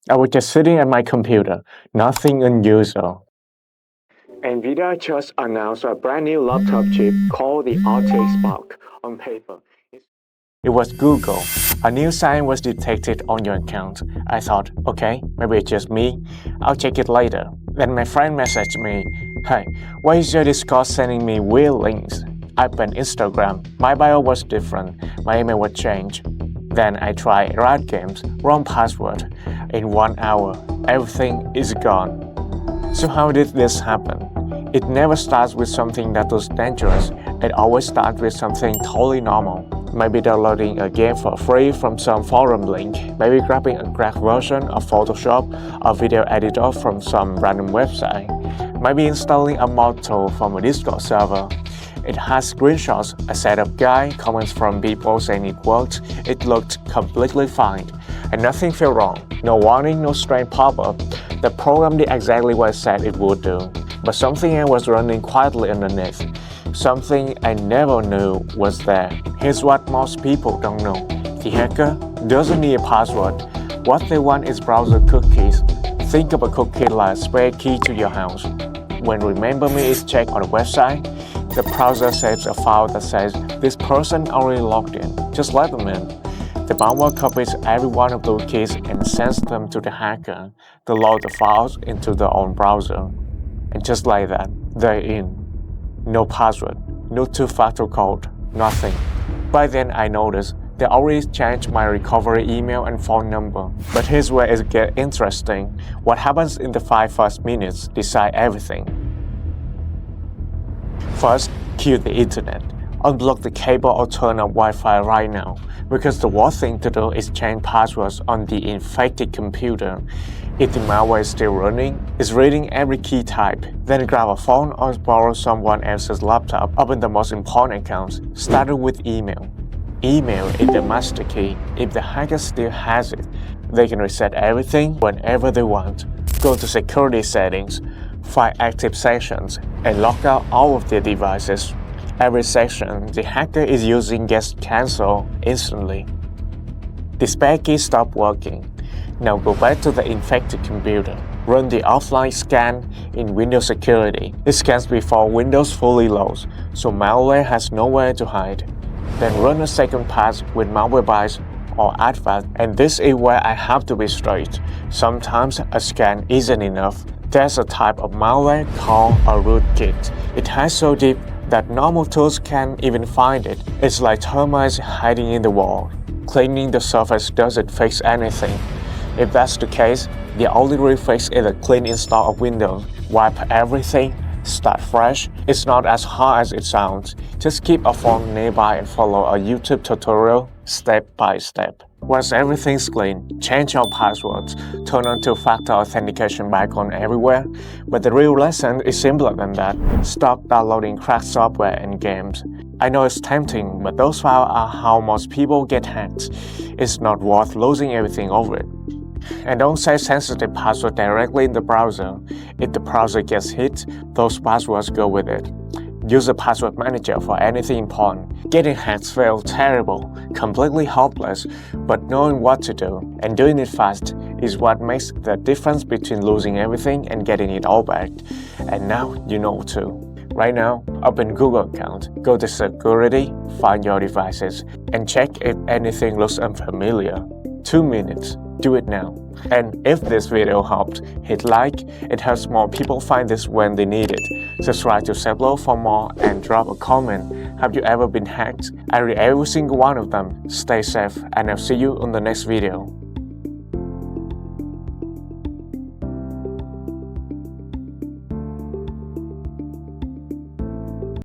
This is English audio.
I was just sitting at my computer, nothing unusual. NVIDIA just announced a brand new laptop chip called the RTX Spark on paper. It was Google. A new sign was detected on your account. I thought, okay, maybe it's just me. I'll check it later. Then my friend messaged me, hey, why is your Discord sending me weird links? I opened Instagram. My bio was different. My email was changed. Then I tried rat games, wrong password. In 1 hour, everything is gone. So how did this happen? It never starts with something that was dangerous. It always starts with something totally normal. Maybe downloading a game for free from some forum link, maybe grabbing a cracked version of Photoshop or video editor from some random website, maybe installing a mod tool from a Discord server. It has screenshots, a setup guide, comments from people saying it worked. It looked completely fine, and nothing felt wrong. No warning, no strange pop-up. The program did exactly what it said it would do, but something else was running quietly underneath. Something I never knew was there. Here's what most people don't know. The hacker doesn't need a password. What they want is browser cookies. Think of a cookie like a spare key to your house. When Remember Me is checked on a website, the browser saves a file that says, this person already logged in, just let them in. The malware copies every one of those keys and sends them to the hacker to load the files into their own browser. And just like that, they're in. No password, no two-factor code, nothing. By then I noticed they already changed my recovery email and phone number. But here's where it gets interesting. What happens in the 5 first minutes decide everything. First, kill the internet. Unblock the cable or turn off Wi-Fi right now, because the worst thing to do is change passwords on the infected computer. If the malware is still running, it's reading every key type. Then grab a phone or borrow someone else's laptop. Open the most important accounts, starting with email. Email is the master key. If the hacker still has it, they can reset everything whenever they want. Go to security settings, find active sessions, and lock out all of their devices. Every session the hacker is using gets cancelled instantly. The spare key stopped working. Now go back to the infected computer. Run the offline scan in Windows Security. It scans before Windows fully loads, so malware has nowhere to hide. Then run a second pass with Malwarebytes or Advanced, and this is where I have to be straight. Sometimes a scan isn't enough. There's a type of malware called a rootkit. It hides so deep that normal tools can't even find it. It's like termites hiding in the wall. Cleaning the surface doesn't fix anything. If that's the case, the only real fix is a clean install of Windows. Wipe everything, start fresh. It's not as hard as it sounds. Just keep a phone nearby and follow a YouTube tutorial step by step. Once everything's clean, change your passwords, turn on two-factor authentication back on everywhere. But the real lesson is simpler than that. Stop downloading cracked software and games. I know it's tempting, but those files are how most people get hacked. It's not worth losing everything over it. And don't set sensitive password directly in the browser. If the browser gets hit, those passwords go with it. Use a password manager for anything important. Getting hacked feels terrible, completely hopeless, but knowing what to do and doing it fast is what makes the difference between losing everything and getting it all back. And now you know too. Right now, open Google account, go to Security, find your devices, and check if anything looks unfamiliar. 2 minutes. Do it now. And if this video helped, hit like. It helps more people find this when they need it. Subscribe to Safelyo for more and drop a comment. Have you ever been hacked? I read every single one of them. Stay safe and I'll see you on the next video.